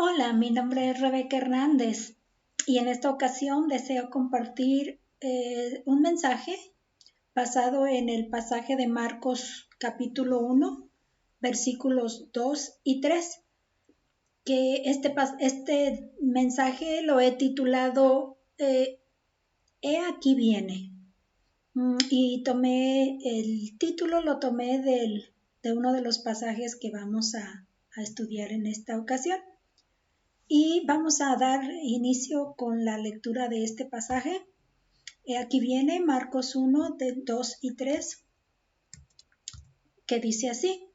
Hola, mi nombre es Rebeca Hernández y en esta ocasión deseo compartir un mensaje basado en el pasaje de Marcos capítulo 1, versículos 2 y 3, que este mensaje lo he titulado He aquí viene. Y tomé el título, lo tomé de uno de los pasajes que vamos a estudiar en esta ocasión. Y vamos a dar inicio con la lectura de este pasaje. Aquí viene Marcos 1, de 2 y 3, que dice así: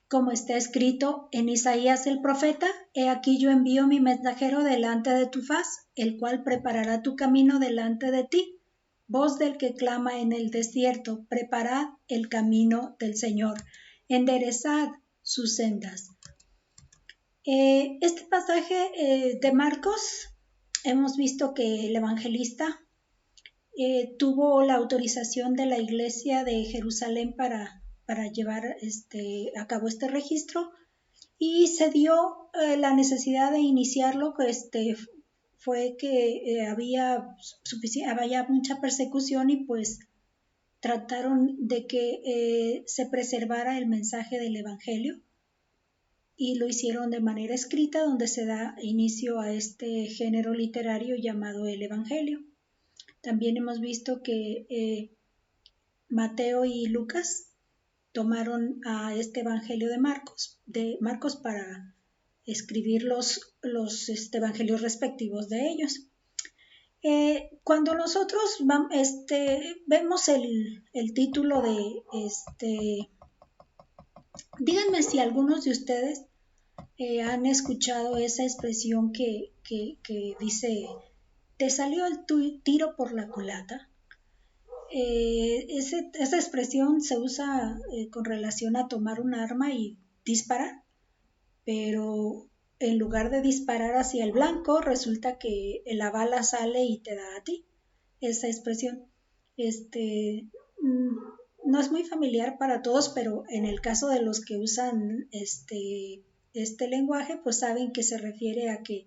como está escrito en Isaías el profeta, he aquí yo envío mi mensajero delante de tu faz, el cual preparará tu camino delante de ti. Voz del que clama en el desierto, preparad el camino del Señor, enderezad sus sendas. Este pasaje de Marcos, hemos visto que el evangelista tuvo la autorización de la iglesia de Jerusalén para llevar a cabo este registro, y se dio la necesidad de iniciarlo. Fue que había mucha persecución, y pues trataron de que se preservara el mensaje del evangelio, y lo hicieron de manera escrita, donde se da inicio a este género literario llamado el Evangelio. También hemos visto que Mateo y Lucas tomaron a este Evangelio de Marcos para escribir los evangelios respectivos de ellos. Cuando nosotros vemos el título de díganme si algunos de ustedes han escuchado esa expresión que dice, te salió el tiro por la culata. Esa expresión se usa con relación a tomar un arma y disparar, pero en lugar de disparar hacia el blanco, resulta que la bala sale y te da a ti. Esa expresión no es muy familiar para todos, pero en el caso de los que usan este lenguaje, pues saben que se refiere a que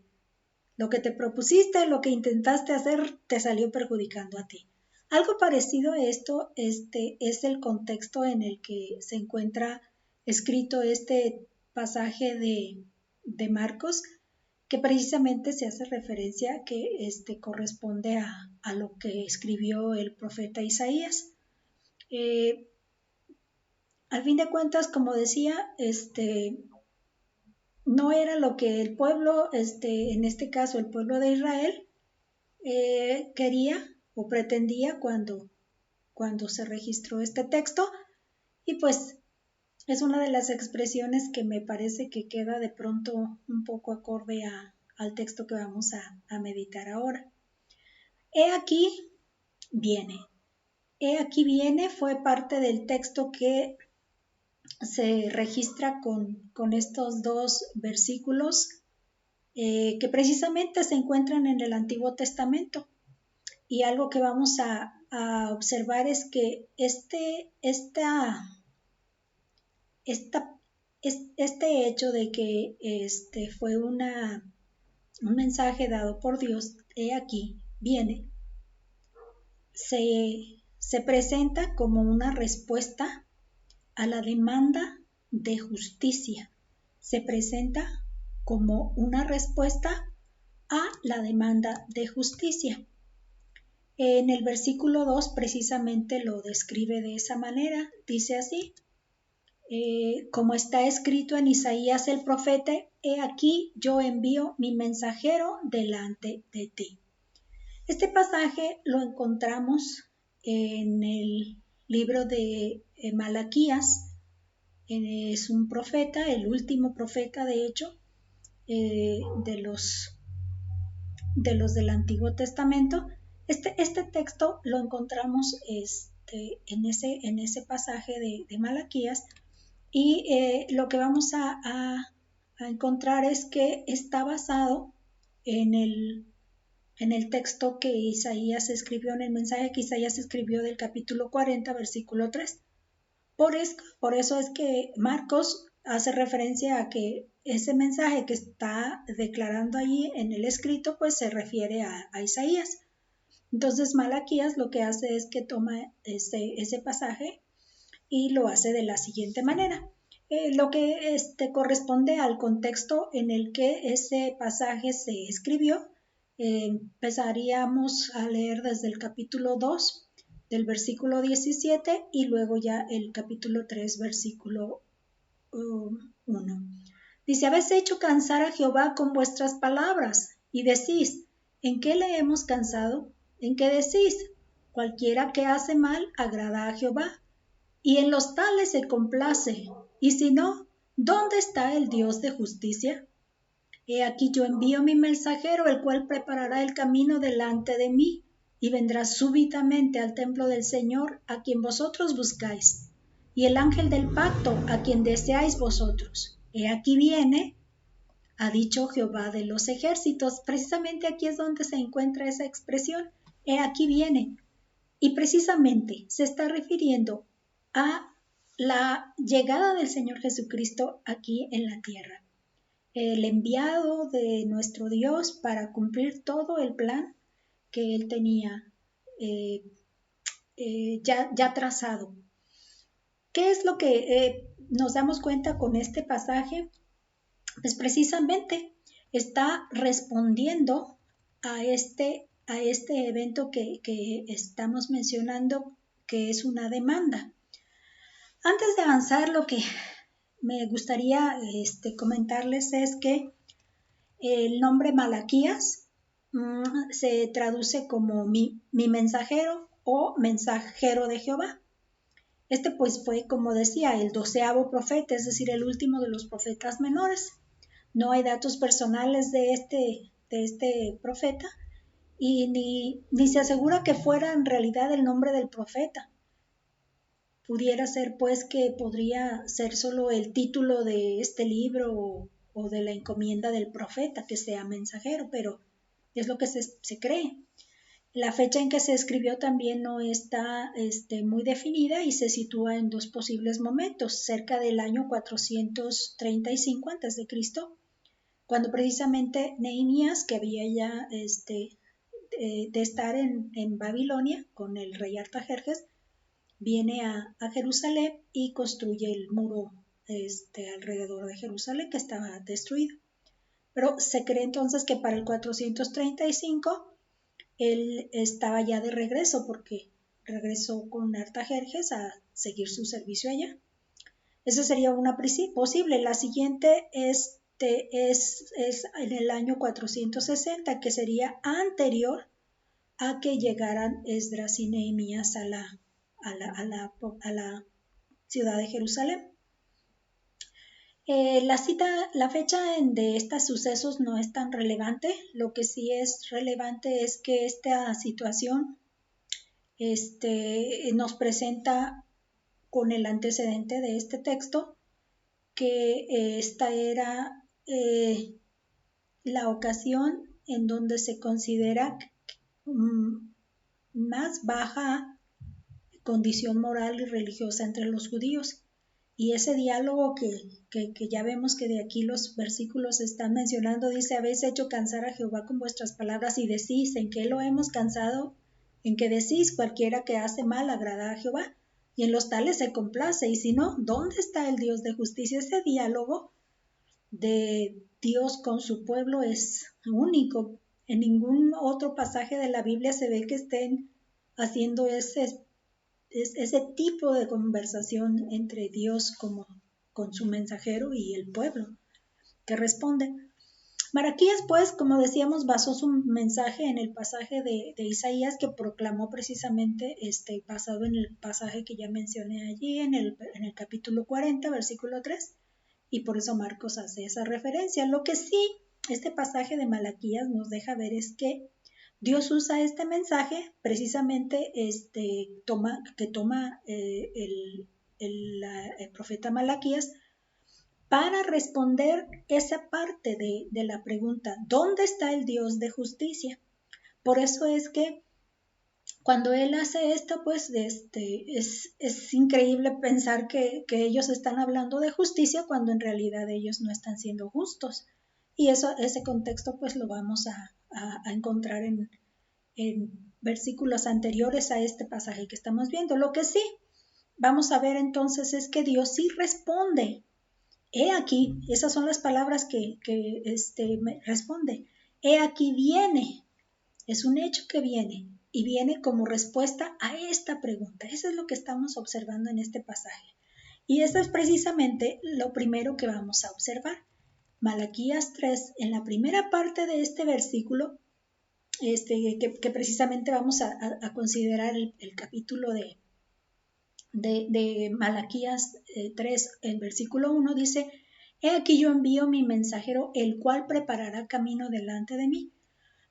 lo que te propusiste, lo que intentaste hacer, te salió perjudicando a ti. Algo parecido a esto es el contexto en el que se encuentra escrito este pasaje de Marcos, que precisamente se hace referencia que corresponde a lo que escribió el profeta Isaías. Al fin de cuentas, como decía, no era lo que el pueblo, en este caso el pueblo de Israel, quería o pretendía cuando se registró este texto, y pues es una de las expresiones que me parece que queda de pronto un poco acorde al texto que vamos a meditar ahora. He aquí viene. He aquí viene fue parte del texto que se registra con estos dos versículos que precisamente se encuentran en el Antiguo Testamento. Y algo que vamos a observar es que este hecho de que fue un mensaje dado por Dios, he aquí, viene, se presenta como una respuesta a la demanda de justicia. Se presenta como una respuesta a la demanda de justicia. En el versículo 2 precisamente lo describe de esa manera. Dice así: como está escrito en Isaías el profeta, he aquí yo envío mi mensajero delante de ti. Este pasaje lo encontramos en el libro de Malaquías. Es un profeta, el último profeta de hecho, de los del Antiguo Testamento. Este texto lo encontramos en ese pasaje de Malaquías, y lo que vamos a encontrar es que está basado en el texto que Isaías escribió, en el mensaje que Isaías escribió del capítulo 40, versículo 3. Por eso es que Marcos hace referencia a que ese mensaje que está declarando allí en el escrito, pues se refiere a Isaías. Entonces Malaquías lo que hace es que toma ese pasaje y lo hace de la siguiente manera. Lo que corresponde al contexto en el que ese pasaje se escribió, empezaríamos a leer desde el capítulo 2 del versículo 17 y luego ya el capítulo 3 versículo 1. Dice, habéis hecho cansar a Jehová con vuestras palabras y decís, ¿en qué le hemos cansado? ¿En qué decís? Cualquiera que hace mal agrada a Jehová y en los tales se complace. Y si no, ¿dónde está el Dios de justicia? He aquí yo envío mi mensajero, el cual preparará el camino delante de mí, y vendrá súbitamente al templo del Señor, a quien vosotros buscáis, y el ángel del pacto, a quien deseáis vosotros. He aquí viene, ha dicho Jehová de los ejércitos. Precisamente aquí es donde se encuentra esa expresión. He aquí viene. Y precisamente se está refiriendo a la llegada del Señor Jesucristo aquí en la tierra, el enviado de nuestro Dios para cumplir todo el plan que Él tenía ya trazado. ¿Qué es lo que nos damos cuenta con este pasaje? Pues precisamente está respondiendo a este evento que estamos mencionando, que es una demanda. Antes de avanzar, lo que me gustaría comentarles es que el nombre Malaquías se traduce como mi mensajero o mensajero de Jehová. Pues fue, como decía, el 12º profeta, es decir, el último de los profetas menores. No hay datos personales de este profeta y ni se asegura que fuera en realidad el nombre del profeta. Pudiera ser pues que podría ser solo el título de este libro o de la encomienda del profeta, que sea mensajero, pero es lo que se cree. La fecha en que se escribió también no está muy definida y se sitúa en dos posibles momentos, cerca del año 435 a.C., cuando precisamente Nehemías, que había ya de estar en Babilonia con el rey Artajerjes, viene a Jerusalén y construye el muro alrededor de Jerusalén, que estaba destruido. Pero se cree entonces que para el 435 él estaba ya de regreso, porque regresó con Artajerjes a seguir su servicio allá. Esa sería una posible. La siguiente es en el año 460, que sería anterior a que llegaran Esdras y Nehemías a la ciudad de Jerusalén. La fecha de estos sucesos no es tan relevante. Lo que sí es relevante es que esta situación nos presenta con el antecedente de este texto que esta era la ocasión en donde se considera más baja condición moral y religiosa entre los judíos. Y ese diálogo que ya vemos que de aquí los versículos están mencionando, dice, habéis hecho cansar a Jehová con vuestras palabras y decís, ¿en qué lo hemos cansado? En que decís, cualquiera que hace mal agrada a Jehová, y en los tales se complace, y si no, ¿dónde está el Dios de justicia? Ese diálogo de Dios con su pueblo es único. En ningún otro pasaje de la Biblia se ve que estén haciendo ese tipo de conversación entre Dios como con su mensajero y el pueblo que responde. Malaquías, pues, como decíamos, basó su mensaje en el pasaje de Isaías, que proclamó precisamente basado en el pasaje que ya mencioné allí en el capítulo 40, versículo 3, y por eso Marcos hace esa referencia. Lo que sí este pasaje de Malaquías nos deja ver es que Dios usa este mensaje precisamente toma el profeta Malaquías para responder esa parte de la pregunta, ¿dónde está el Dios de justicia? Por eso es que Cuando él hace esto, pues es increíble pensar que ellos están hablando de justicia cuando en realidad ellos no están siendo justos. Y ese contexto pues lo vamos a encontrar en versículos anteriores a este pasaje que estamos viendo. Lo que sí vamos a ver entonces es que Dios sí responde. He aquí, esas son las palabras que me responde. He aquí viene, es un hecho que viene y viene como respuesta a esta pregunta. Eso es lo que estamos observando en este pasaje. Y eso es precisamente lo primero que vamos a observar. Malaquías 3, en la primera parte de este versículo, que precisamente vamos a considerar el capítulo de Malaquías 3, el versículo 1 dice: He aquí yo envío mi mensajero, el cual preparará camino delante de mí.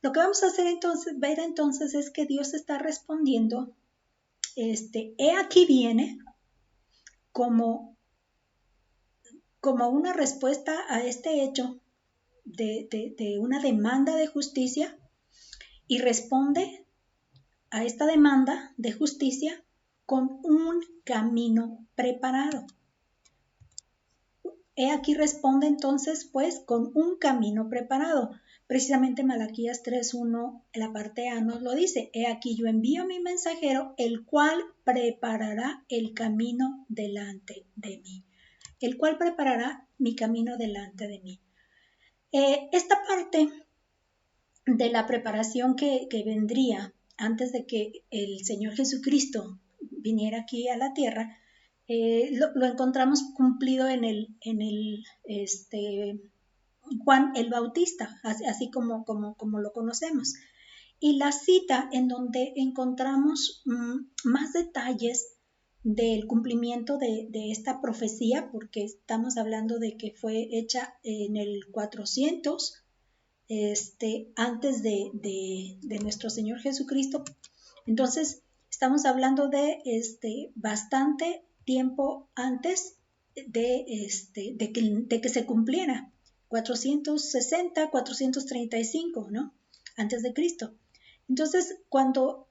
Lo que vamos a hacer entonces, ver entonces, es que Dios está respondiendo, he aquí viene, como una respuesta a este hecho de una demanda de justicia, y responde a esta demanda de justicia con un camino preparado. He aquí responde entonces pues con un camino preparado. Precisamente Malaquías 3:1, la parte A nos lo dice: He aquí yo envío mi mensajero, el cual preparará el camino delante de mí. El cual preparará mi camino delante de mí. Esta parte de la preparación que vendría antes de que el Señor Jesucristo viniera aquí a la tierra, lo encontramos cumplido en el Juan el Bautista, así como lo conocemos. Y la cita en donde encontramos más detalles del cumplimiento de esta profecía, porque estamos hablando de que fue hecha en el 400 antes de nuestro Señor Jesucristo. Entonces, estamos hablando de bastante tiempo antes de que se cumpliera, 460, 435, ¿no? Antes de Cristo. Entonces, cuando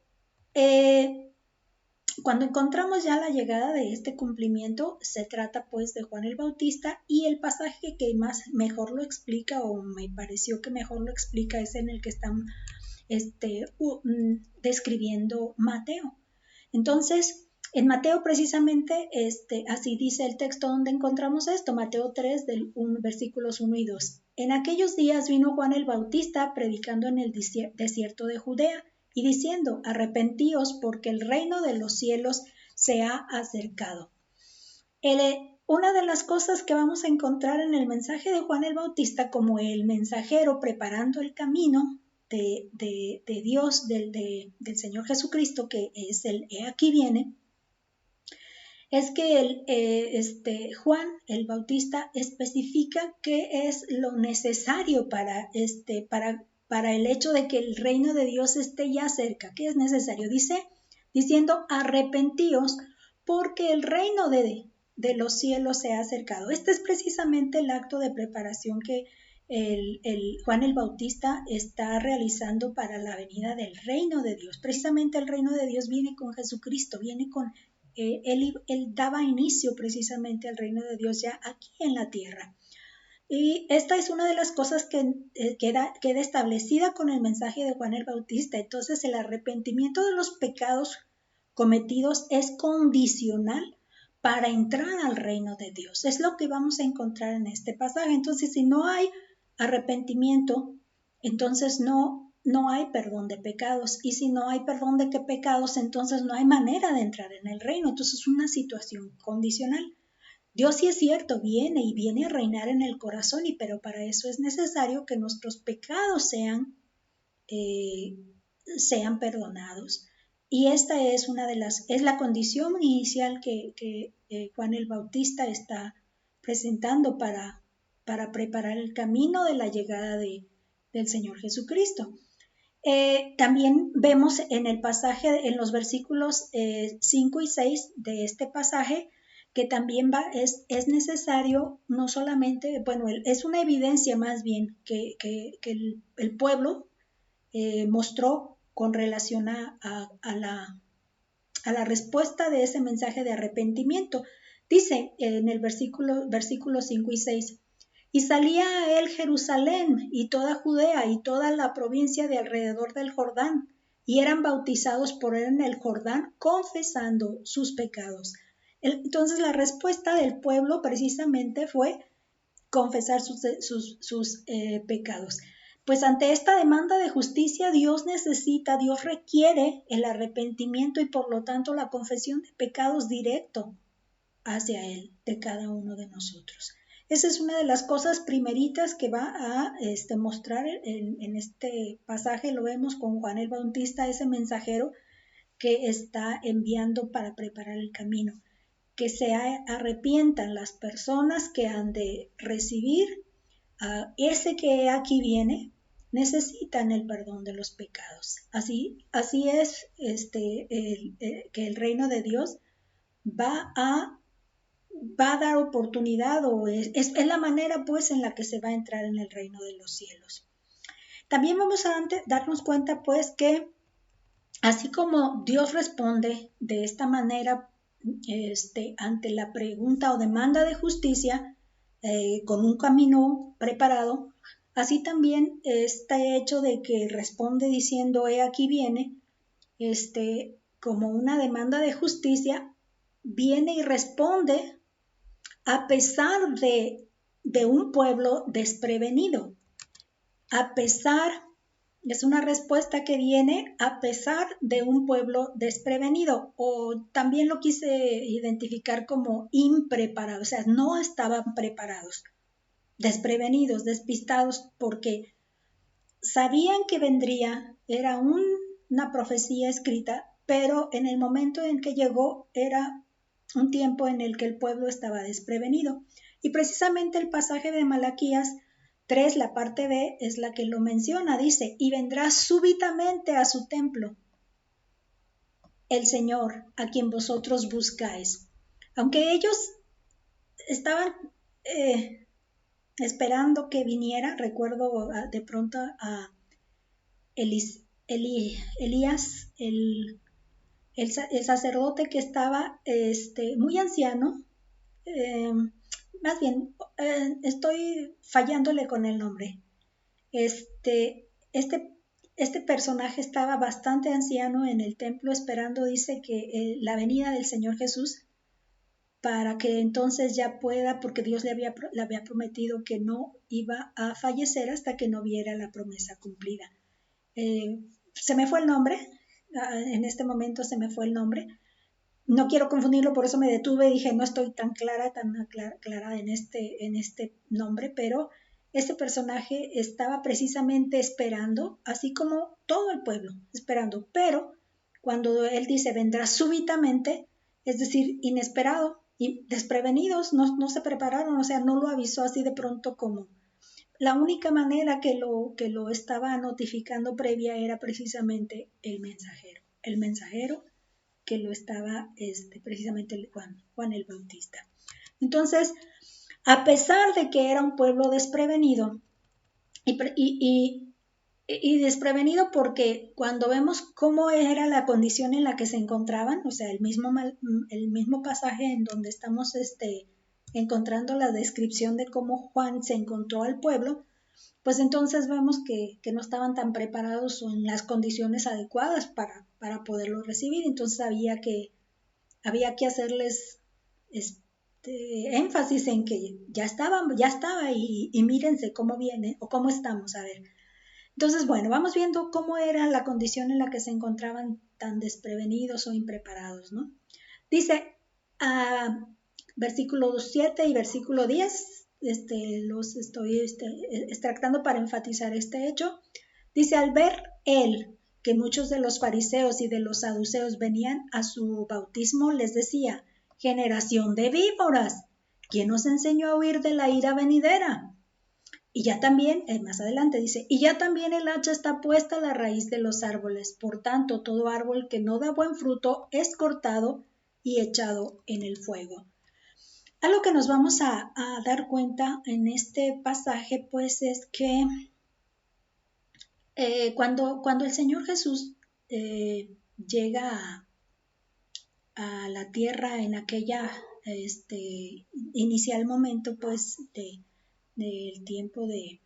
encontramos ya la llegada de este cumplimiento, se trata pues de Juan el Bautista, y el pasaje que mejor lo explica, o me pareció que mejor lo explica, es en el que están describiendo Mateo. Entonces, en Mateo precisamente, así dice el texto donde encontramos esto, Mateo 3, versículos 1 y 2. En aquellos días vino Juan el Bautista predicando en el desierto de Judea y diciendo: arrepentíos, porque el reino de los cielos se ha acercado. Una de las cosas que vamos a encontrar en el mensaje de Juan el Bautista, como el mensajero preparando el camino de Dios, del Señor Jesucristo, que es el he aquí viene, es que Juan el Bautista especifica qué es lo necesario para el hecho de que el reino de Dios esté ya cerca. ¿Qué es necesario? Diciendo: arrepentíos, porque el reino de los cielos se ha acercado. Este es precisamente el acto de preparación que Juan el Bautista está realizando para la venida del reino de Dios. Precisamente el reino de Dios viene con Jesucristo, viene con él daba inicio precisamente al reino de Dios ya aquí en la tierra. Y esta es una de las cosas que queda establecida con el mensaje de Juan el Bautista. Entonces, el arrepentimiento de los pecados cometidos es condicional para entrar al reino de Dios. Es lo que vamos a encontrar en este pasaje. Entonces, si no hay arrepentimiento, entonces no hay perdón de pecados, y si no hay perdón de pecados, entonces no hay manera de entrar en el reino. Entonces es una situación condicional. Dios, sí es cierto, viene a reinar en el corazón, pero para eso es necesario que nuestros pecados sean perdonados. Y esta es la condición inicial que Juan el Bautista está presentando para preparar el camino de la llegada del Señor Jesucristo. También vemos en el pasaje, en los versículos 5 y 6 de este pasaje, que también es necesario, no solamente, es una evidencia más bien que el pueblo mostró con relación a la respuesta de ese mensaje de arrepentimiento. Dice en el versículo 5 y 6, y salía a él Jerusalén y toda Judea y toda la provincia de alrededor del Jordán, y eran bautizados por él en el Jordán, confesando sus pecados. Entonces la respuesta del pueblo precisamente fue confesar sus pecados. Pues ante esta demanda de justicia, Dios requiere el arrepentimiento y por lo tanto la confesión de pecados directo hacia Él, de cada uno de nosotros. Esa es una de las cosas primeritas que va a mostrar en este pasaje. Lo vemos con Juan el Bautista, ese mensajero que está enviando para preparar el camino. Que se arrepientan las personas que han de recibir ese que aquí viene, necesitan el perdón de los pecados. Así es que el reino de Dios va a dar oportunidad, o es la manera pues en la que se va a entrar en el reino de los cielos. También vamos a darnos cuenta pues que así como Dios responde de esta manera ante la pregunta o demanda de justicia con un camino preparado, así también este hecho de que responde diciendo he aquí viene, como una demanda de justicia, viene y responde a pesar de un pueblo desprevenido, a pesar, es una respuesta que viene a pesar de un pueblo desprevenido, o también lo quise identificar como impreparado, o sea, no estaban preparados, desprevenidos, despistados, porque sabían que vendría, era una profecía escrita, pero en el momento en que llegó era un tiempo en el que el pueblo estaba desprevenido. Y precisamente el pasaje de Malaquías 3, la parte B, es la que lo menciona. Dice, y vendrá súbitamente a su templo el Señor, a quien vosotros buscáis. Aunque ellos estaban esperando que viniera, recuerdo de pronto a Elías, el sacerdote que estaba muy anciano, más bien, estoy fallándole con el nombre. Este personaje estaba bastante anciano en el templo esperando, dice que la venida del Señor Jesús, para que entonces ya pueda, porque Dios le había prometido que no iba a fallecer hasta que no viera la promesa cumplida. Se me fue el nombre, en este momento se me fue el nombre. No quiero confundirlo, por eso me detuve y dije, no estoy tan clara en este nombre, pero este personaje estaba precisamente esperando, así como todo el pueblo, esperando, pero cuando él dice vendrá súbitamente, es decir, inesperado y desprevenidos, no se prepararon, o sea, no lo avisó así de pronto como. La única manera que lo estaba notificando previa era precisamente el mensajero que lo estaba precisamente Juan el Bautista. Entonces, a pesar de que era un pueblo desprevenido, y desprevenido porque cuando vemos cómo era la condición en la que se encontraban, o sea, el mismo pasaje en donde estamos encontrando la descripción de cómo Juan se encontró al pueblo, pues entonces vemos que no estaban tan preparados o en las condiciones adecuadas para poderlo recibir. Entonces había que hacerles énfasis en que ya estaba y mírense cómo viene o cómo estamos, a ver. Entonces, bueno, vamos viendo cómo era la condición en la que se encontraban tan desprevenidos o impreparados, ¿no? Dice, versículo 7 y versículo 10, los estoy extractando para enfatizar este hecho. Dice, al ver él que muchos de los fariseos y de los saduceos venían a su bautismo, les decía, generación de víboras, ¿quién os enseñó a huir de la ira venidera? Y ya también, más adelante dice, y ya también el hacha está puesta a la raíz de los árboles, por tanto todo árbol que no da buen fruto es cortado y echado en el fuego. Algo que nos vamos a dar cuenta en este pasaje, pues es que cuando el Señor Jesús llega a la tierra en aquella inicial momento pues del tiempo de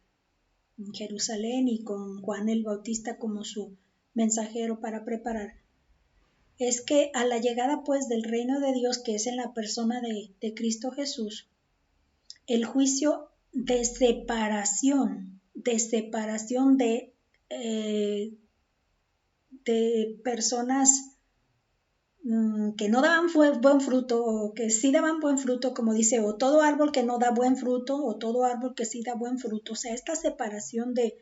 Jerusalén y con Juan el Bautista como su mensajero para preparar, es que a la llegada pues del reino de Dios, que es en la persona de Cristo Jesús, el juicio de separación de personas que no daban buen fruto, o que sí daban buen fruto, como dice, o todo árbol que no da buen fruto, o todo árbol que sí da buen fruto. O sea, esta separación de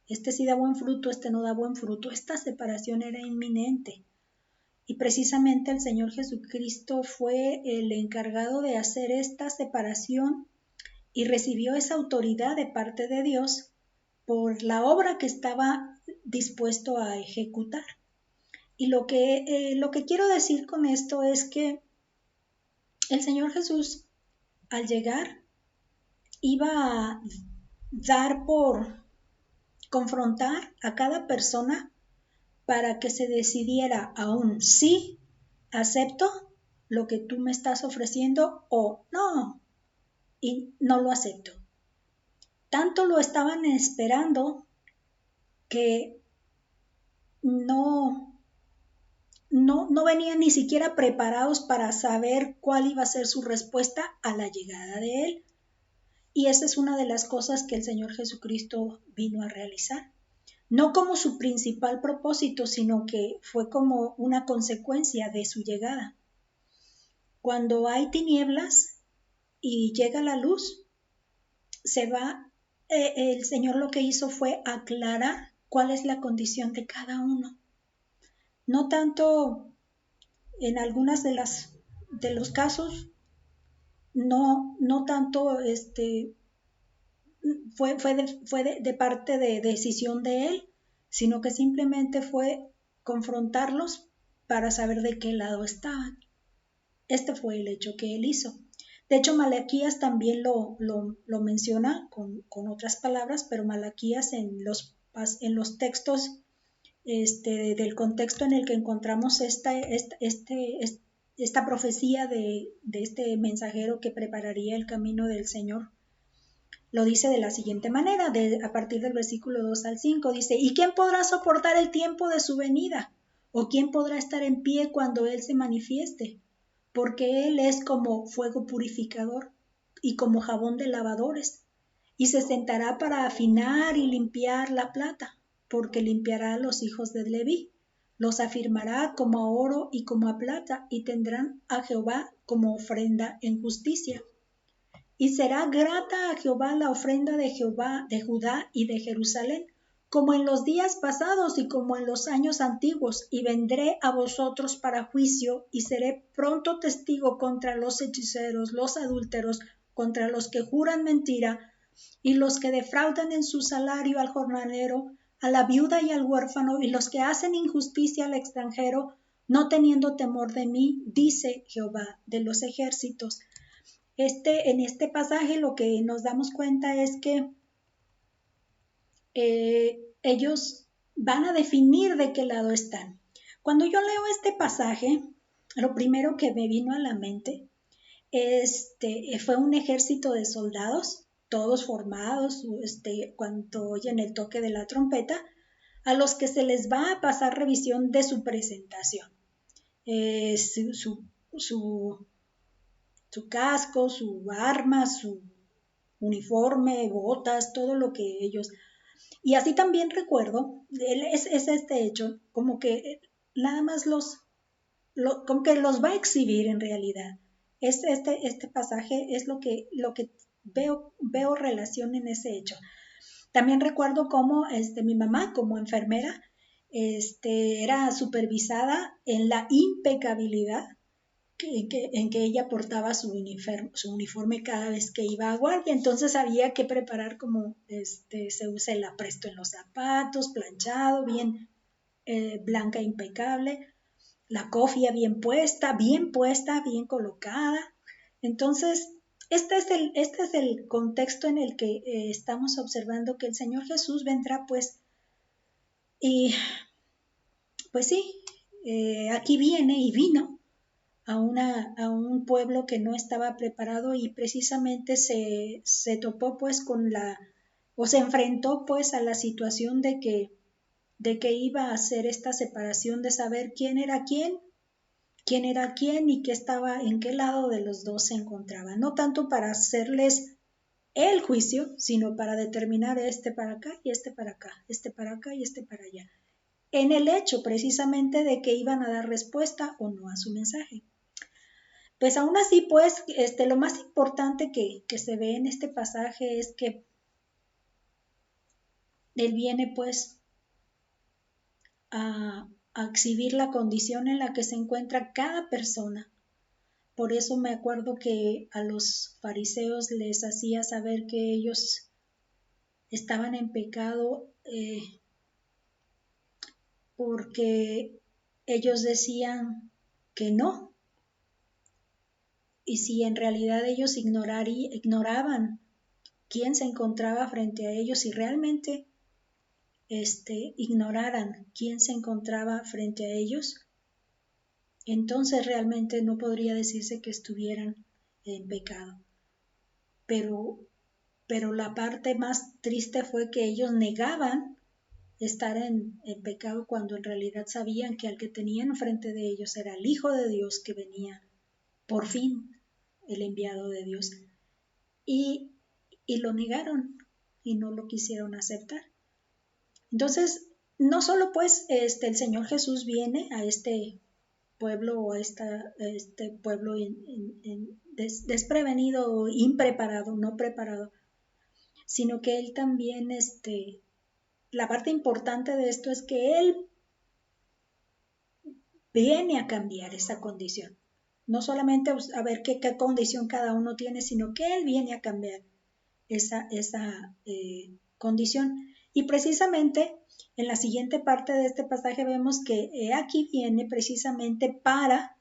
este sí da buen fruto, este no da buen fruto, esta separación era inminente. Y precisamente el Señor Jesucristo fue el encargado de hacer esta separación y recibió esa autoridad de parte de Dios por la obra que estaba dispuesto a ejecutar. Y lo que quiero decir con esto es que el Señor Jesús, al llegar, iba a dar por confrontar a cada persona para que se decidiera a un sí, acepto lo que tú me estás ofreciendo, o no, y no lo acepto. Tanto lo estaban esperando que no venían ni siquiera preparados para saber cuál iba a ser su respuesta a la llegada de Él. Y esa es una de las cosas que el Señor Jesucristo vino a realizar. No como su principal propósito, sino que fue como una consecuencia de su llegada. Cuando hay tinieblas y llega la luz, el Señor lo que hizo fue aclarar cuál es la condición de cada uno. No tanto en algunas de los casos, no tanto fue de parte de decisión de él, sino que simplemente fue confrontarlos para saber de qué lado estaban. Este fue el hecho que él hizo. De hecho, Malaquías también lo menciona con otras palabras, pero Malaquías en los textos del contexto en el que encontramos esta profecía de este mensajero que prepararía el camino del Señor, lo dice de la siguiente manera, a partir del versículo 2 al 5, dice: ¿Y quién podrá soportar el tiempo de su venida? ¿O quién podrá estar en pie cuando Él se manifieste? Porque Él es como fuego purificador y como jabón de lavadores, y se sentará para afinar y limpiar la plata, porque limpiará a los hijos de Leví, los afirmará como a oro y como a plata, y tendrán a Jehová como ofrenda en justicia. Y será grata a Jehová la ofrenda de Jehová, de Judá y de Jerusalén, como en los días pasados y como en los años antiguos, y vendré a vosotros para juicio, y seré pronto testigo contra los hechiceros, los adúlteros, contra los que juran mentira, y los que defraudan en su salario al jornalero, a la viuda y al huérfano, y los que hacen injusticia al extranjero, no teniendo temor de mí, dice Jehová de los ejércitos. En este pasaje lo que nos damos cuenta es que ellos van a definir de qué lado están. Cuando yo leo este pasaje, lo primero que me vino a la mente fue un ejército de soldados, todos formados, cuando oyen el toque de la trompeta, a los que se les va a pasar revisión de su presentación. Su casco, su arma, su uniforme, botas, todo lo que ellos... Y así también recuerdo, es este hecho, como que nada más como que los va a exhibir en realidad. Este pasaje es lo que veo relación en ese hecho. También recuerdo cómo mi mamá, como enfermera, era supervisada en la impecabilidad en que ella portaba su uniforme cada vez que iba a guardia. Entonces había que preparar como se usa el apresto en los zapatos, planchado, bien blanca, impecable, la cofia bien puesta, bien colocada. Entonces, este es el contexto en el que estamos observando que el Señor Jesús vendrá, pues, y pues sí, aquí viene y vino a un pueblo que no estaba preparado y precisamente se topó pues o se enfrentó pues a la situación de que iba a hacer esta separación de saber quién era quién y qué estaba, en qué lado de los dos se encontraba, no tanto para hacerles el juicio, sino para determinar este para acá y este para acá, este para acá y este para allá, en el hecho precisamente de que iban a dar respuesta o no a su mensaje. Pues aún así, pues, lo más importante que se ve en este pasaje es que él viene pues a exhibir la condición en la que se encuentra cada persona. Por eso me acuerdo que a los fariseos les hacía saber que ellos estaban en pecado porque ellos decían que no. Y si en realidad ellos ignoraban quién se encontraba frente a ellos y realmente ignoraran quién se encontraba frente a ellos, entonces realmente no podría decirse que estuvieran en pecado. Pero la parte más triste fue que ellos negaban estar en pecado cuando en realidad sabían que al que tenían frente de ellos era el Hijo de Dios que venía, por fin, el enviado de Dios. Y lo negaron y no lo quisieron aceptar. Entonces, no solo pues el Señor Jesús viene a este pueblo o a este pueblo desprevenido, impreparado, no preparado, sino que Él también, la parte importante de esto es que Él viene a cambiar esa condición. No solamente a ver qué condición cada uno tiene, sino que Él viene a cambiar esa condición. Y precisamente en la siguiente parte de este pasaje vemos que aquí viene precisamente para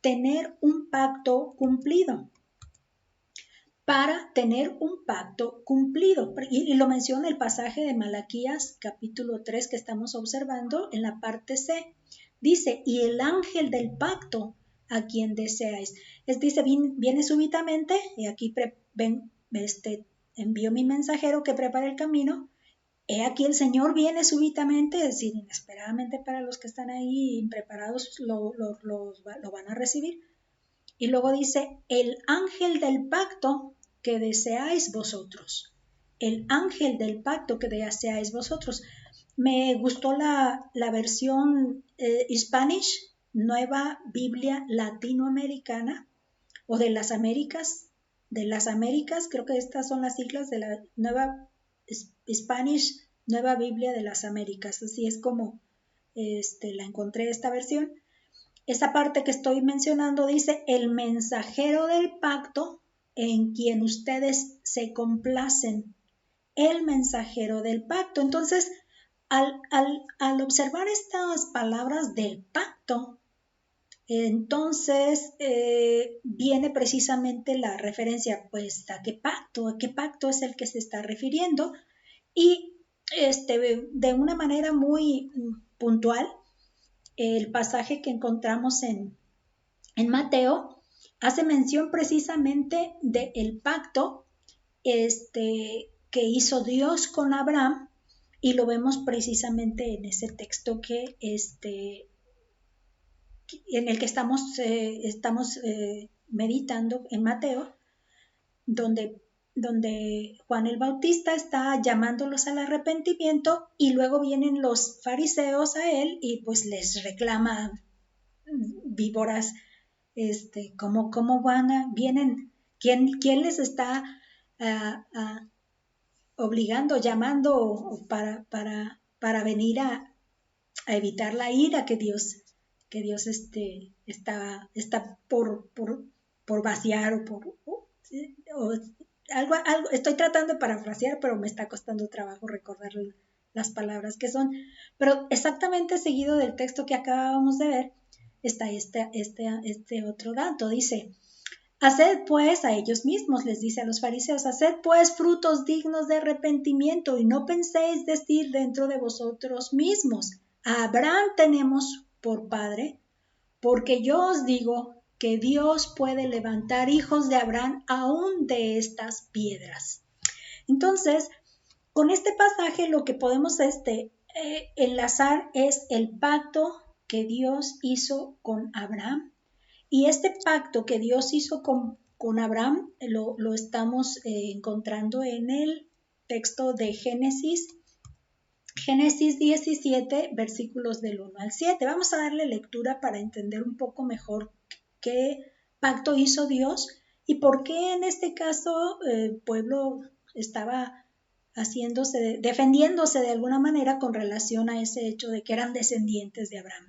tener un pacto cumplido. Para tener un pacto cumplido. Y lo menciona el pasaje de Malaquías capítulo 3 que estamos observando en la parte C. Dice, y el ángel del pacto a quien deseáis. Dice, viene súbitamente, y aquí envío mi mensajero que prepare el camino. He aquí el Señor viene súbitamente, es decir, inesperadamente para los que están ahí impreparados lo van a recibir. Y luego dice, el ángel del pacto que deseáis vosotros. El ángel del pacto que deseáis vosotros. Me gustó la versión Spanish, Nueva Biblia Latinoamericana, o de las Américas, creo que estas son las siglas de la Nueva Spanish, Nueva Biblia de las Américas. Así es como la encontré esta versión. Esa parte que estoy mencionando dice, el mensajero del pacto en quien ustedes se complacen. El mensajero del pacto. Entonces, al observar estas palabras del pacto, entonces viene precisamente la referencia, pues, a qué pacto es el que se está refiriendo. Y de una manera muy puntual, el pasaje que encontramos en Mateo hace mención precisamente del pacto que hizo Dios con Abraham, y lo vemos precisamente en ese texto que en el que estamos meditando en Mateo, donde Juan el Bautista está llamándolos al arrepentimiento y luego vienen los fariseos a él y pues les reclama víboras, cómo vienen, quién les está obligando, llamando para venir a evitar la ira que Dios está por vaciar o algo, estoy tratando de parafrasear, pero me está costando trabajo recordar las palabras que son, pero exactamente seguido del texto que acabamos de ver está este otro dato. Dice, haced pues a ellos mismos, les dice a los fariseos, haced pues frutos dignos de arrepentimiento y no penséis decir dentro de vosotros mismos, A Abraham tenemos por padre, porque yo os digo que Dios puede levantar hijos de Abraham aún de estas piedras. Entonces, con este pasaje lo que podemos enlazar es el pacto que Dios hizo con Abraham. Y este pacto que Dios hizo con Abraham lo estamos encontrando en el texto de Génesis 17, versículos del 1 al 7. Vamos a darle lectura para entender un poco mejor qué pacto hizo Dios y por qué en este caso el pueblo estaba defendiéndose de alguna manera con relación a ese hecho de que eran descendientes de Abraham.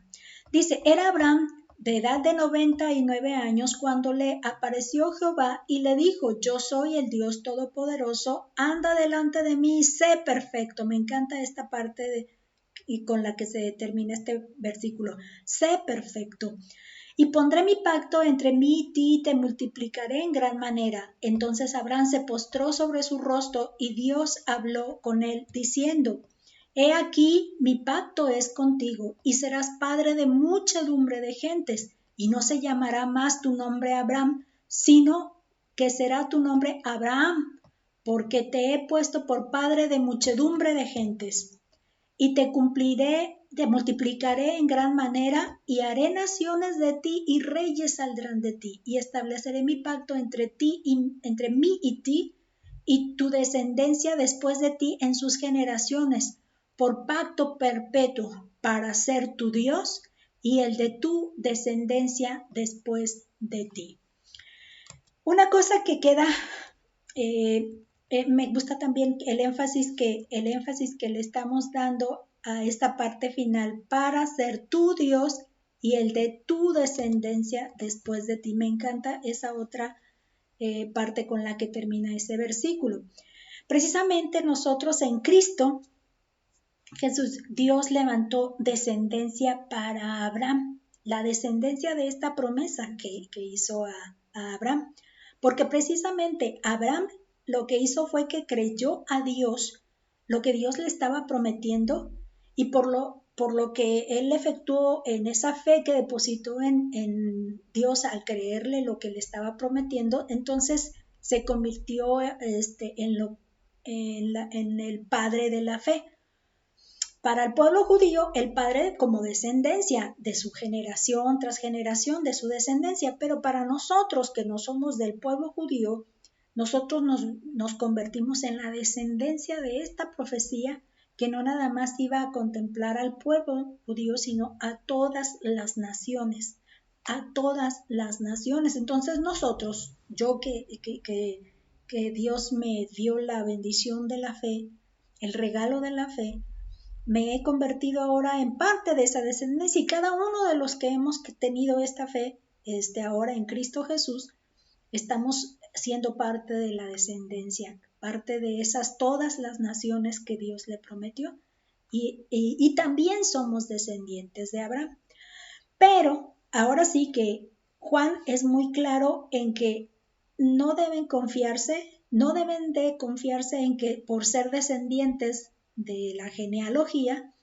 Dice, era Abraham de edad de 99 años cuando le apareció Jehová y le dijo, yo soy el Dios Todopoderoso, anda delante de mí y sé perfecto. Me encanta esta parte y con la que se termina este versículo. Sé perfecto. Y pondré mi pacto entre mí y ti y te multiplicaré en gran manera. Entonces Abraham se postró sobre su rostro y Dios habló con él diciendo, he aquí mi pacto es contigo y serás padre de muchedumbre de gentes y no se llamará más tu nombre Abraham, sino que será tu nombre Abraham, porque te he puesto por padre de muchedumbre de gentes. Y te multiplicaré en gran manera y haré naciones de ti y reyes saldrán de ti y estableceré mi pacto entre mí y ti y tu descendencia después de ti en sus generaciones por pacto perpetuo para ser tu Dios y el de tu descendencia después de ti. Una cosa que queda me gusta también el énfasis que le estamos dando a esta parte final para ser tu Dios y el de tu descendencia después de ti. Me encanta esa otra parte con la que termina ese versículo. Precisamente nosotros en Cristo Jesús, Dios levantó descendencia para Abraham, la descendencia de esta promesa que hizo a Abraham, porque precisamente Abraham lo que hizo fue que creyó a Dios, lo que Dios le estaba prometiendo, y por lo que él efectuó en esa fe que depositó en Dios al creerle lo que le estaba prometiendo, entonces se convirtió en el padre de la fe. Para el pueblo judío, el padre como descendencia de su generación tras generación de su descendencia, pero para nosotros que no somos del pueblo judío, nosotros nos convertimos en la descendencia de esta profecía que no nada más iba a contemplar al pueblo judío, sino a todas las naciones, a todas las naciones. Entonces nosotros, yo que Dios me dio la bendición de la fe, el regalo de la fe, me he convertido ahora en parte de esa descendencia y cada uno de los que hemos tenido esta fe, ahora en Cristo Jesús, estamos siendo parte de la descendencia, parte de esas todas las naciones que Dios le prometió y también somos descendientes de Abraham. Pero ahora sí que Juan es muy claro en que no deben de confiarse en que por ser descendientes de la genealogía,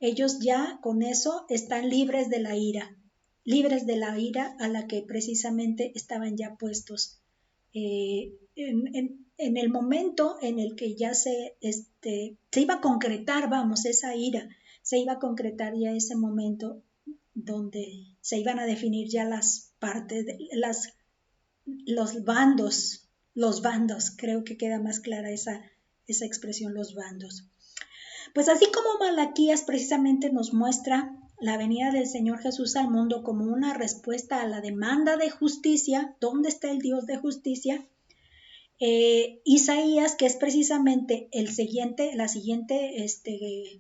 ellos ya con eso están libres de la ira a la que precisamente estaban ya puestos. En el momento en el que ya se iba a concretar, esa ira, se iba a concretar ya ese momento donde se iban a definir ya las partes, los bandos, creo que queda más clara esa expresión, los bandos. Pues así como Malaquías precisamente nos muestra la venida del Señor Jesús al mundo como una respuesta a la demanda de justicia, ¿dónde está el Dios de justicia? Isaías, que es precisamente el siguiente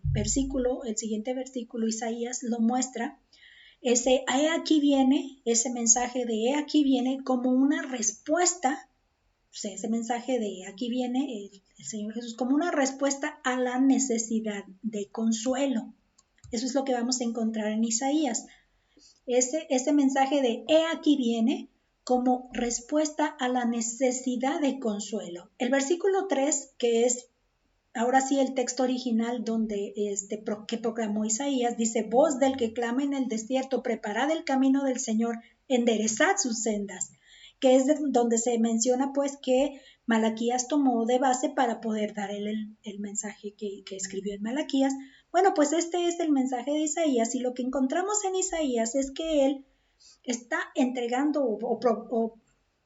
versículo, Isaías lo muestra, ese aquí viene, ese mensaje de aquí viene como una respuesta, o sea, ese mensaje de aquí viene el Señor Jesús como una respuesta a la necesidad de consuelo. Eso es lo que vamos a encontrar en Isaías. Ese mensaje de aquí viene como respuesta a la necesidad de consuelo. El versículo 3, que es ahora sí el texto original donde que proclamó Isaías dice: voz del que clama en el desierto, preparad el camino del Señor, enderezad sus sendas, que es donde se menciona pues que Malaquías tomó de base para poder dar el mensaje que escribió en Malaquías. Bueno, pues este es el mensaje de Isaías, y lo que encontramos en Isaías es que él está entregando o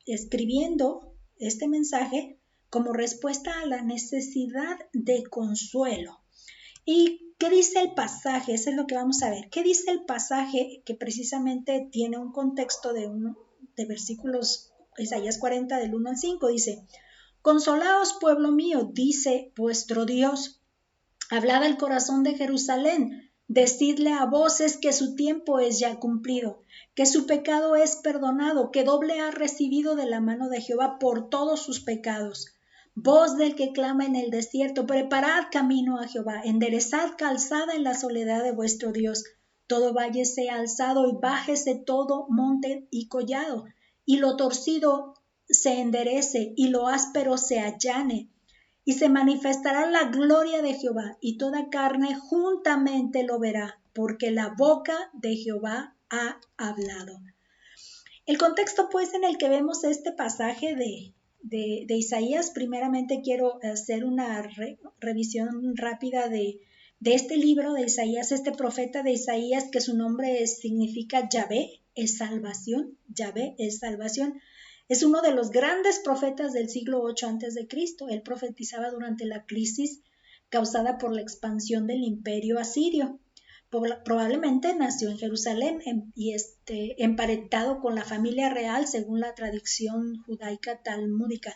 escribiendo este mensaje como respuesta a la necesidad de consuelo. ¿Y qué dice el pasaje? Eso es lo que vamos a ver. ¿Qué dice el pasaje que precisamente tiene un contexto de versículos, Isaías 40 del 1 al 5? Dice: consolaos, pueblo mío, dice vuestro Dios. Hablad al corazón de Jerusalén, decidle a voces que su tiempo es ya cumplido, que su pecado es perdonado, que doble ha recibido de la mano de Jehová por todos sus pecados. Voz del que clama en el desierto, preparad camino a Jehová, enderezad calzada en la soledad de vuestro Dios. Todo valle sea alzado y bájese todo monte y collado, y lo torcido se enderece y lo áspero se allane. Y se manifestará la gloria de Jehová, y toda carne juntamente lo verá, porque la boca de Jehová ha hablado. El contexto pues en el que vemos este pasaje de Isaías, primeramente quiero hacer una revisión rápida de este libro de Isaías, este profeta de Isaías, que su nombre significa Yahvé es salvación. Yahvé es salvación. Es uno de los grandes profetas del siglo 8 a.C. Él profetizaba durante la crisis causada por la expansión del imperio asirio. Probablemente nació en Jerusalén y emparentado con la familia real según la tradición judaica talmúdica.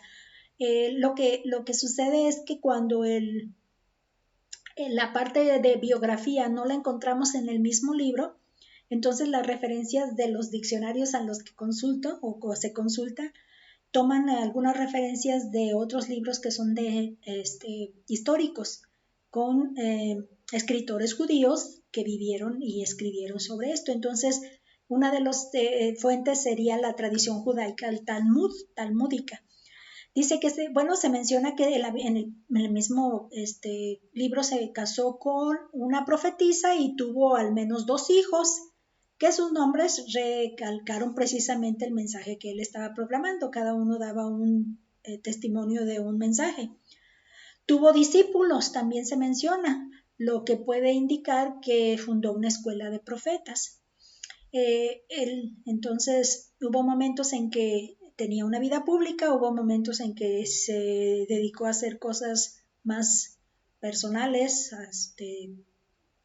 Lo que sucede es que cuando la parte de biografía no la encontramos en el mismo libro, entonces las referencias de los diccionarios a los que consulto o se consulta toman algunas referencias de otros libros que son históricos, con escritores judíos que vivieron y escribieron sobre esto. Entonces, una de las fuentes sería la tradición judaica, el talmúdica. Dice que se menciona que en el mismo libro se casó con una profetisa y tuvo al menos 2 hijos, que sus nombres recalcaron precisamente el mensaje que él estaba proclamando. Cada uno daba un testimonio de un mensaje. Tuvo discípulos, también se menciona, lo que puede indicar que fundó una escuela de profetas. Entonces hubo momentos en que tenía una vida pública, hubo momentos en que se dedicó a hacer cosas más personales,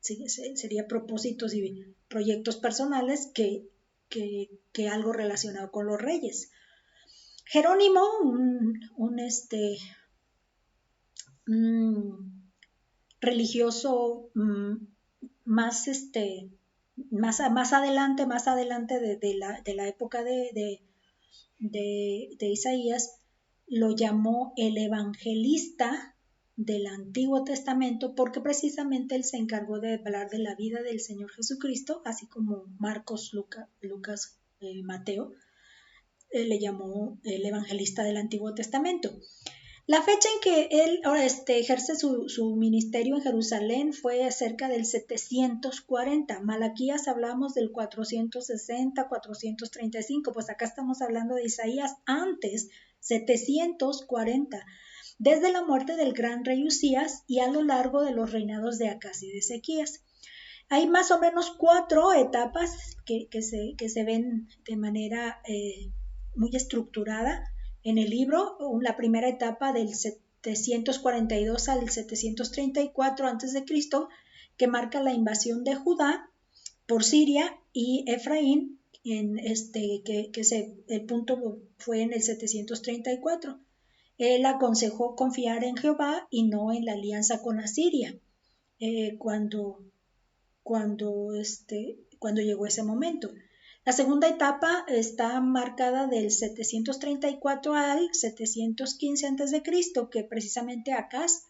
sería propósitos y proyectos personales que algo relacionado con los reyes. Jerónimo, un religioso más adelante de la época de Isaías, lo llamó el evangelista del Antiguo Testamento, porque precisamente él se encargó de hablar de la vida del Señor Jesucristo, así como Marcos, Lucas, Mateo, le llamó el evangelista del Antiguo Testamento. La fecha en que él ahora ejerce su ministerio en Jerusalén fue cerca del 740. Malaquías hablamos del 460, 435, pues acá estamos hablando de Isaías antes, 740, desde la muerte del gran rey Usías y a lo largo de los reinados de Acaz y de Ezequías. Hay más o menos 4 etapas que se ven de manera muy estructurada en el libro. La primera etapa del 742 al 734 a.C., que marca la invasión de Judá por Siria y Efraín, el punto fue en el 734. Él aconsejó confiar en Jehová y no en la alianza con Asiria cuando llegó ese momento. La segunda etapa está marcada del 734 al 715 a.C., que precisamente Acaz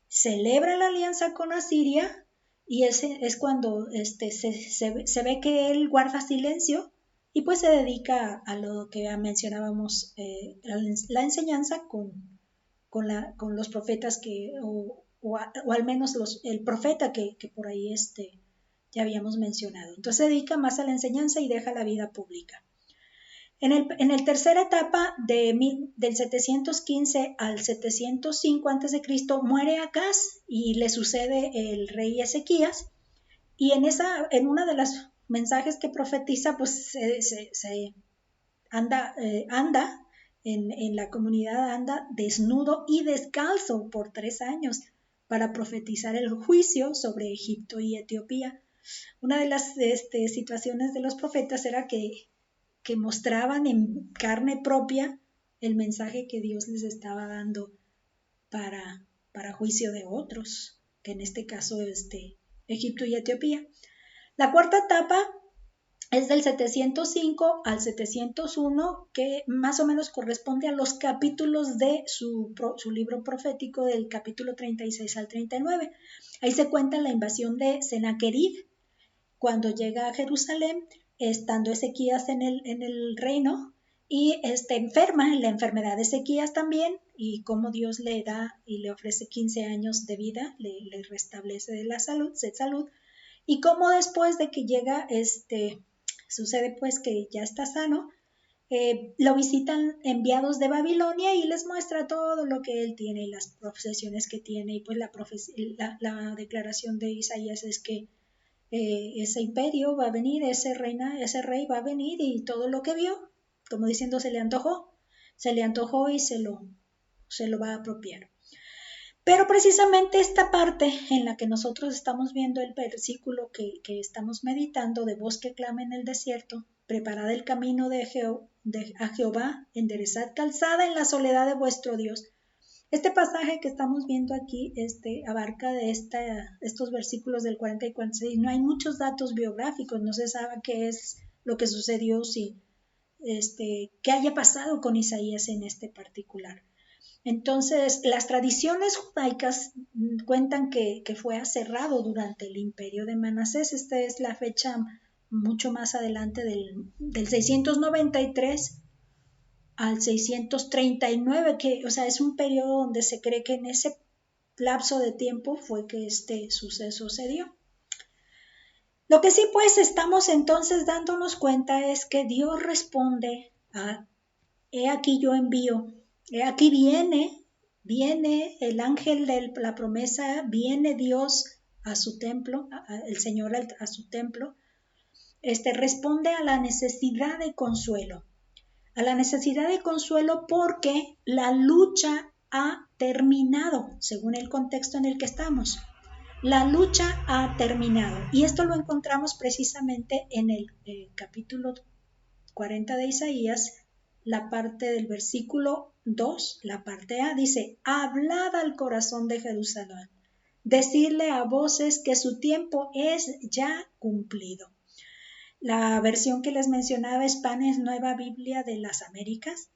celebra la alianza con Asiria, y ese es cuando se ve que él guarda silencio y pues se dedica a lo que mencionábamos, la enseñanza con los profetas o al menos el profeta que por ahí ya habíamos mencionado. Entonces se dedica más a la enseñanza y deja la vida pública. En el tercera etapa del 715 al 705 a.C. muere Acaz y le sucede el rey Ezequías, y en una de las mensajes que profetiza, pues se anda en la comunidad, anda desnudo y descalzo por 3 años para profetizar el juicio sobre Egipto y Etiopía. Una de las situaciones de los profetas era que mostraban en carne propia el mensaje que Dios les estaba dando para juicio de otros, que en este caso Egipto y Etiopía. La cuarta etapa es del 705 al 701, que más o menos corresponde a los capítulos de su libro profético, del capítulo 36 al 39. Ahí se cuenta la invasión de Sennacherib cuando llega a Jerusalén, estando Ezequías en el reino, y enferma, la enfermedad de Ezequías también, y cómo Dios le da y le ofrece 15 años de vida, le restablece de salud, y cómo después de que llega, sucede pues que ya está sano, lo visitan enviados de Babilonia y les muestra todo lo que él tiene y las profesiones que tiene, y pues la declaración de Isaías es que ese imperio va a venir, ese rey va a venir, y todo lo que vio, como diciendo, se le antojó y se lo va a apropiar. Pero precisamente esta parte en la que nosotros estamos viendo el versículo que estamos meditando, de voz que clama en el desierto, preparad el camino a Jehová, enderezad calzada en la soledad de vuestro Dios. Este pasaje que estamos viendo aquí abarca de estos versículos del 40 y 46. No hay muchos datos biográficos, no se sabe qué es lo que sucedió, qué haya pasado con Isaías en este particular. Entonces, las tradiciones judaicas cuentan que fue aserrado durante el imperio de Manasés. Esta es la fecha mucho más adelante del 693 al 639, que, o sea, es un periodo donde se cree que en ese lapso de tiempo fue que este suceso se dio. Lo que sí pues estamos entonces dándonos cuenta es que Dios responde a: he aquí yo envío, he aquí viene el ángel de la promesa, viene Dios a su templo, el Señor a su templo, responde a la necesidad de consuelo. Porque la lucha ha terminado, según el contexto en el que estamos. La lucha ha terminado. Y esto lo encontramos precisamente en el capítulo 40 de Isaías, la parte del versículo 2, la parte A, dice: hablad al corazón de Jerusalén, decirle a voces que su tiempo es ya cumplido. La versión que les mencionaba, Spanish Nueva Biblia de las Américas,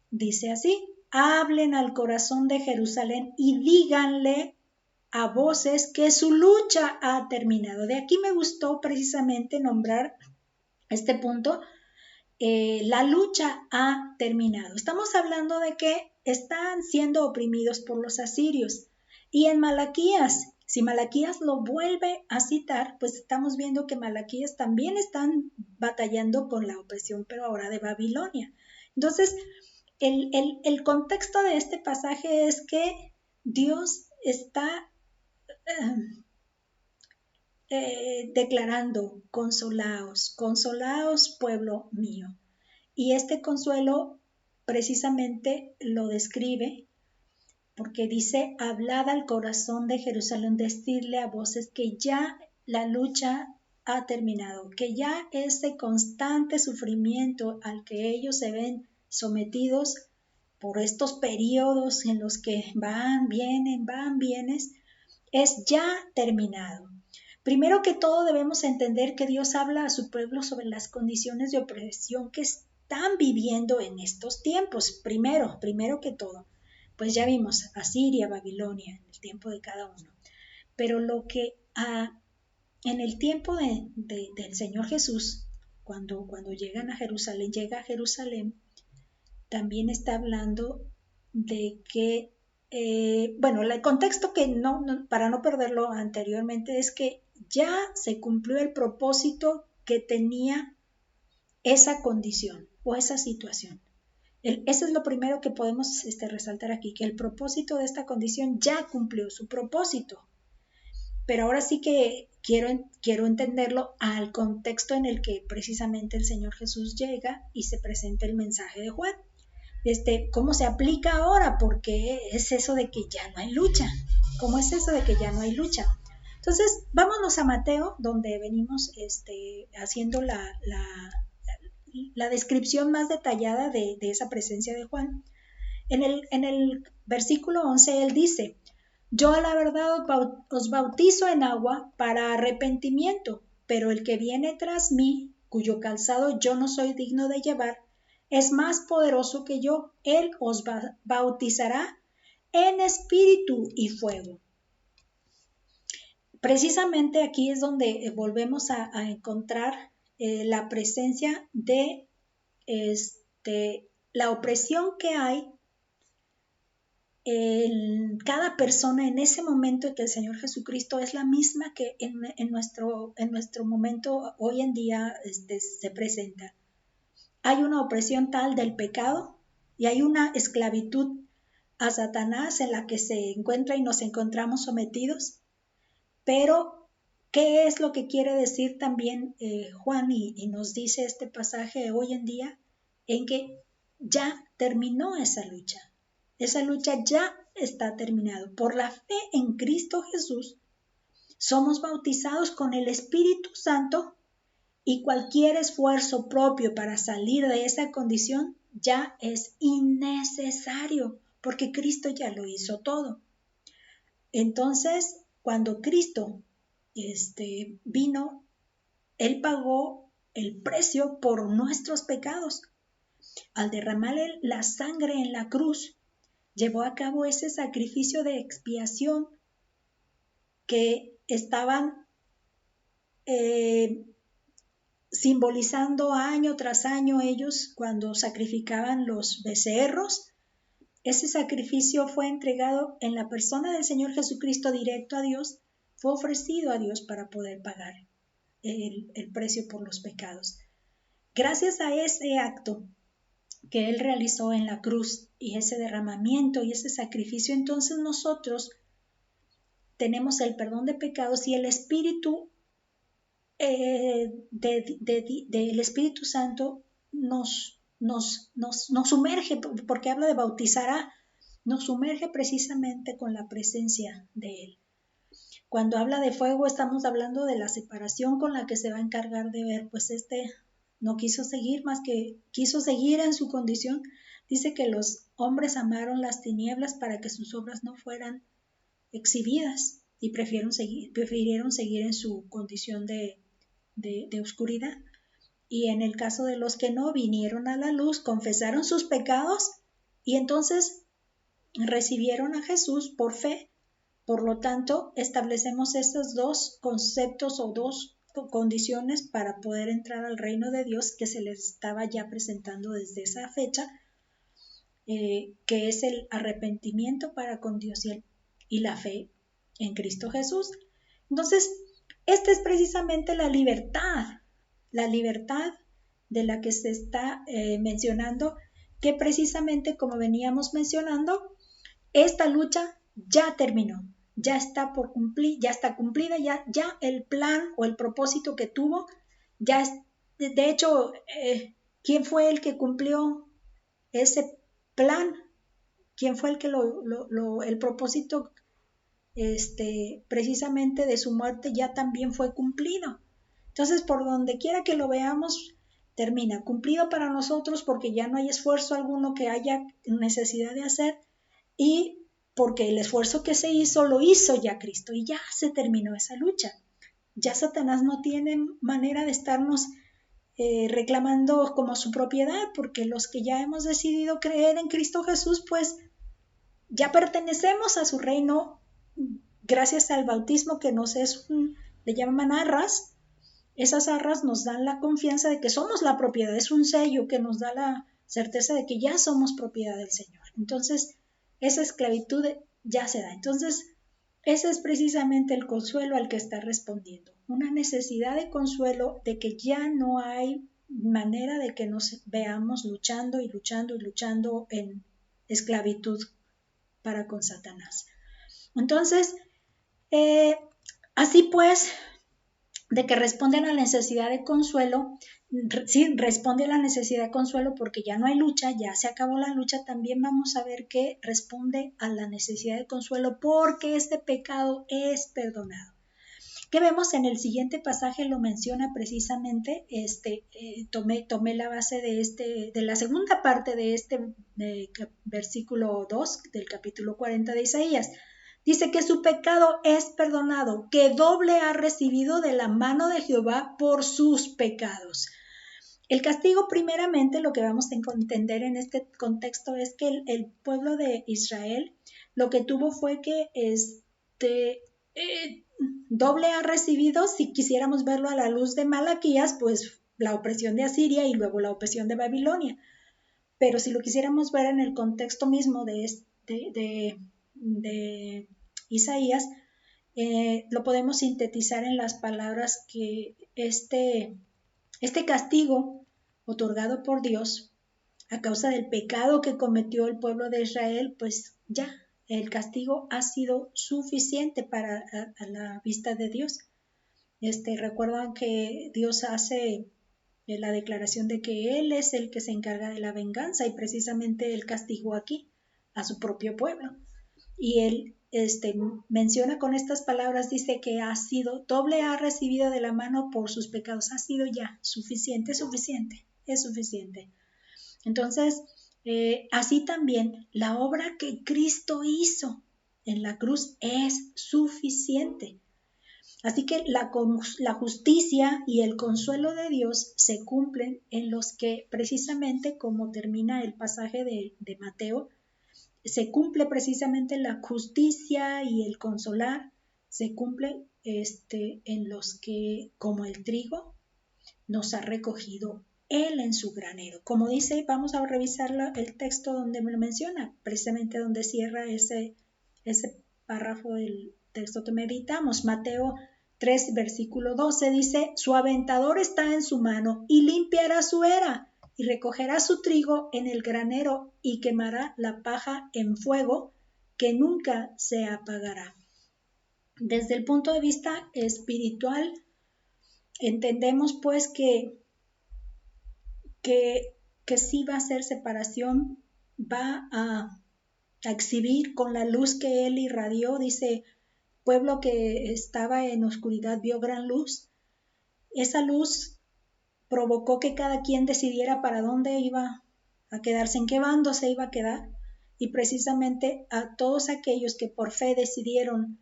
dice así: hablen al corazón de Jerusalén y díganle a voces que su lucha ha terminado. De aquí me gustó precisamente nombrar este punto, la lucha ha terminado. Estamos hablando de que están siendo oprimidos por los asirios. Y en Malaquías, si Malaquías lo vuelve a citar, pues estamos viendo que Malaquías también están batallando con la opresión, pero ahora de Babilonia. Entonces, el contexto de este pasaje es que Dios está declarando: consolaos pueblo mío. Y este consuelo precisamente lo describe porque dice: hablad al corazón de Jerusalén, decirle a voces que ya la lucha ha terminado, que ya ese constante sufrimiento al que ellos se ven sometidos por estos periodos en los que vienes, es ya terminado. Primero que todo debemos entender que Dios habla a su pueblo sobre las condiciones de opresión que están viviendo en estos tiempos. Primero que todo, pues ya vimos Asiria, Babilonia, en el tiempo de cada uno. Pero lo que en el tiempo del Señor Jesús, cuando llega a Jerusalén, también está hablando de que bueno, el contexto que para no perderlo anteriormente es que ya se cumplió el propósito que tenía esa condición o esa situación. Eso es lo primero que podemos resaltar aquí, que el propósito de esta condición ya cumplió su propósito. Pero ahora sí que quiero entenderlo al contexto en el que precisamente el Señor Jesús llega y se presenta el mensaje de Juan. ¿Cómo se aplica ahora? Porque es eso de que ya no hay lucha. ¿Cómo es eso de que ya no hay lucha? Entonces, vámonos a Mateo, donde venimos haciendo la descripción más detallada de esa presencia de Juan. En el versículo 11, él dice: yo a la verdad os bautizo en agua para arrepentimiento, pero el que viene tras mí, cuyo calzado yo no soy digno de llevar, es más poderoso que yo. Él os bautizará en espíritu y fuego. Precisamente aquí es donde volvemos a encontrar la presencia de la opresión que hay en cada persona en ese momento, en que el Señor Jesucristo es la misma que en nuestro momento hoy en día se presenta. Hay una opresión tal del pecado y hay una esclavitud a Satanás en la que se encuentra y nos encontramos sometidos. Pero, ¿qué es lo que quiere decir también Juan y nos dice este pasaje hoy en día? En que ya terminó esa lucha. Esa lucha ya está terminada. Por la fe en Cristo Jesús, somos bautizados con el Espíritu Santo y cualquier esfuerzo propio para salir de esa condición ya es innecesario, porque Cristo ya lo hizo todo. Entonces, cuando Cristo vino, Él pagó el precio por nuestros pecados. Al derramar la sangre en la cruz, llevó a cabo ese sacrificio de expiación que estaban simbolizando año tras año ellos cuando sacrificaban los becerros. Ese sacrificio fue entregado en la persona del Señor Jesucristo directo a Dios, fue ofrecido a Dios para poder pagar el precio por los pecados. Gracias a ese acto que Él realizó en la cruz y ese derramamiento y ese sacrificio, entonces nosotros tenemos el perdón de pecados y el Espíritu del Espíritu Santo nos sumerge, porque habla de bautizará, nos sumerge precisamente con la presencia de Él. Cuando habla de fuego, estamos hablando de la separación con la que se va a encargar de ver, pues no quiso seguir más que quiso seguir en su condición. Dice que los hombres amaron las tinieblas para que sus obras no fueran exhibidas y prefirieron seguir en su condición de oscuridad. Y en el caso de los que no vinieron a la luz, confesaron sus pecados y entonces recibieron a Jesús por fe. Por lo tanto, establecemos estos dos conceptos o dos condiciones para poder entrar al reino de Dios que se les estaba ya presentando desde esa fecha, que es el arrepentimiento para con Dios y la fe en Cristo Jesús. Entonces, esta es precisamente la libertad de la que se está mencionando, que precisamente como veníamos mencionando, esta lucha ya terminó, ya está por cumplir, ya está cumplida, ya el plan o el propósito que tuvo, ya es, de hecho, ¿quién fue el que cumplió ese plan? ¿Quién fue el que el propósito precisamente de su muerte ya también fue cumplido? Entonces, por donde quiera que lo veamos, termina cumplido para nosotros porque ya no hay esfuerzo alguno que haya necesidad de hacer y porque el esfuerzo que se hizo lo hizo ya Cristo y ya se terminó esa lucha. Ya Satanás no tiene manera de estarnos reclamando como su propiedad, porque los que ya hemos decidido creer en Cristo Jesús, pues ya pertenecemos a su reino gracias al bautismo que le llaman arras. Esas arras nos dan la confianza de que somos la propiedad, es un sello que nos da la certeza de que ya somos propiedad del Señor. Entonces, esa esclavitud ya se da. Entonces, ese es precisamente el consuelo al que está respondiendo. Una necesidad de consuelo de que ya no hay manera de que nos veamos luchando y luchando y luchando en esclavitud para con Satanás. Entonces, así pues, de que responde a la necesidad de consuelo, sí, responde a la necesidad de consuelo porque ya no hay lucha, ya se acabó la lucha, también vamos a ver que responde a la necesidad de consuelo porque este pecado es perdonado. Que vemos en el siguiente pasaje, lo menciona precisamente, tomé la base de la segunda parte de este versículo 2 del capítulo 40 de Isaías. Dice que su pecado es perdonado, que doble ha recibido de la mano de Jehová por sus pecados. El castigo, primeramente, lo que vamos a entender en este contexto es que el pueblo de Israel lo que tuvo fue que doble ha recibido, si quisiéramos verlo a la luz de Malaquías, pues la opresión de Asiria y luego la opresión de Babilonia. Pero si lo quisiéramos ver en el contexto mismo de Isaías, lo podemos sintetizar en las palabras que este castigo otorgado por Dios a causa del pecado que cometió el pueblo de Israel, pues ya el castigo ha sido suficiente para a la vista de Dios. Recuerdan que Dios hace la declaración de que Él es el que se encarga de la venganza y precisamente Él castigó aquí a su propio pueblo. Y Él menciona con estas palabras, dice que doble ha recibido de la mano por sus pecados, ha sido ya suficiente. Entonces, así también la obra que Cristo hizo en la cruz es suficiente. Así que la justicia y el consuelo de Dios se cumplen en los que precisamente, como termina el pasaje de Mateo, se cumple precisamente la justicia y el consolar, se cumple en los que, como el trigo, nos ha recogido Él en su granero. Como dice, vamos a revisar el texto donde me lo menciona, precisamente donde cierra ese párrafo del texto que meditamos. Mateo 3, versículo 12 dice, su aventador está en su mano y limpiará su era y recogerá su trigo en el granero y quemará la paja en fuego que nunca se apagará. Desde el punto de vista espiritual, entendemos pues que sí va a ser separación, va a exhibir con la luz que Él irradió, dice, pueblo que estaba en oscuridad vio gran luz. Esa luz provocó que cada quien decidiera para dónde iba a quedarse, en qué bando se iba a quedar, y precisamente a todos aquellos que por fe decidieron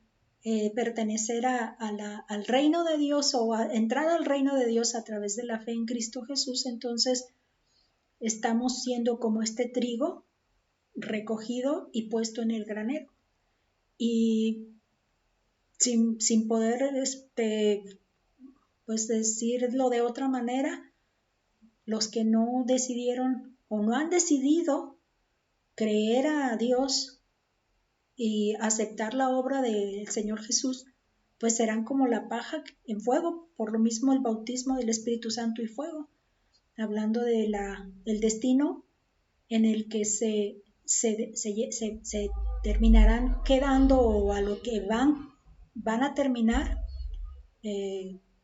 pertenecer al reino de Dios o a entrar al reino de Dios a través de la fe en Cristo Jesús, entonces estamos siendo como este trigo recogido y puesto en el granero. Y sin poder pues decirlo de otra manera, los que no decidieron o no han decidido creer a Dios y aceptar la obra del Señor Jesús, pues serán como la paja en fuego, por lo mismo el bautismo del Espíritu Santo y fuego, hablando del destino en el que se terminarán quedando o a lo que van a terminar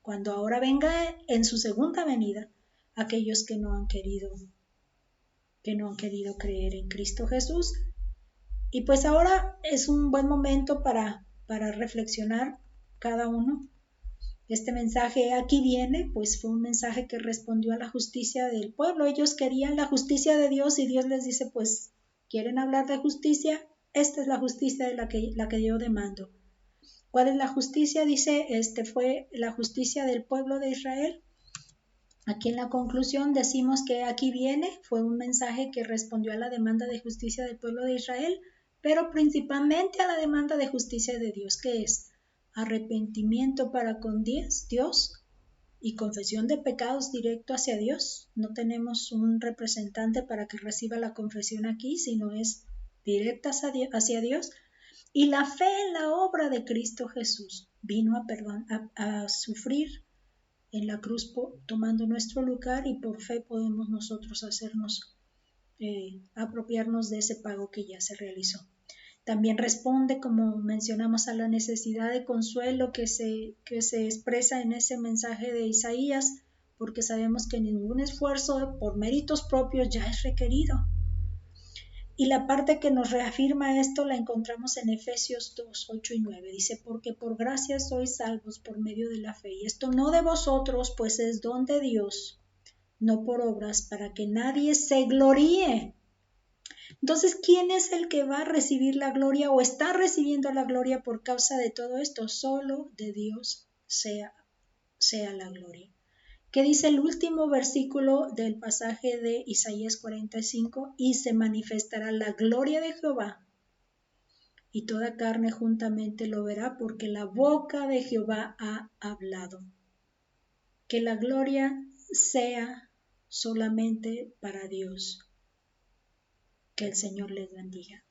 cuando ahora venga en su segunda venida aquellos que no han querido creer en Cristo Jesús. Y pues ahora es un buen momento para reflexionar cada uno. Este mensaje aquí viene, pues fue un mensaje que respondió a la justicia del pueblo. Ellos querían la justicia de Dios y Dios les dice, pues, ¿quieren hablar de justicia? Esta es la justicia de la que yo demando. ¿Cuál es la justicia? Dice, fue la justicia del pueblo de Israel. Aquí en la conclusión decimos que aquí viene, fue un mensaje que respondió a la demanda de justicia del pueblo de Israel, pero principalmente a la demanda de justicia de Dios, que es arrepentimiento para con Dios y confesión de pecados directo hacia Dios. No tenemos un representante para que reciba la confesión aquí, sino es directas hacia Dios, y la fe en la obra de Cristo Jesús. Vino a sufrir en la cruz tomando nuestro lugar, y por fe podemos nosotros apropiarnos de ese pago que ya se realizó. También responde, como mencionamos, a la necesidad de consuelo que se expresa en ese mensaje de Isaías, porque sabemos que ningún esfuerzo por méritos propios ya es requerido. Y la parte que nos reafirma esto la encontramos en Efesios 2, 8 y 9. Dice, porque por gracia sois salvos por medio de la fe, y esto no de vosotros, pues es don de Dios, no por obras, para que nadie se gloríe. Entonces, ¿quién es el que va a recibir la gloria o está recibiendo la gloria por causa de todo esto? Solo de Dios sea la gloria. ¿Qué dice el último versículo del pasaje de Isaías 45? Y se manifestará la gloria de Jehová, y toda carne juntamente lo verá, porque la boca de Jehová ha hablado. Que la gloria sea solamente para Dios. Que el Señor les bendiga.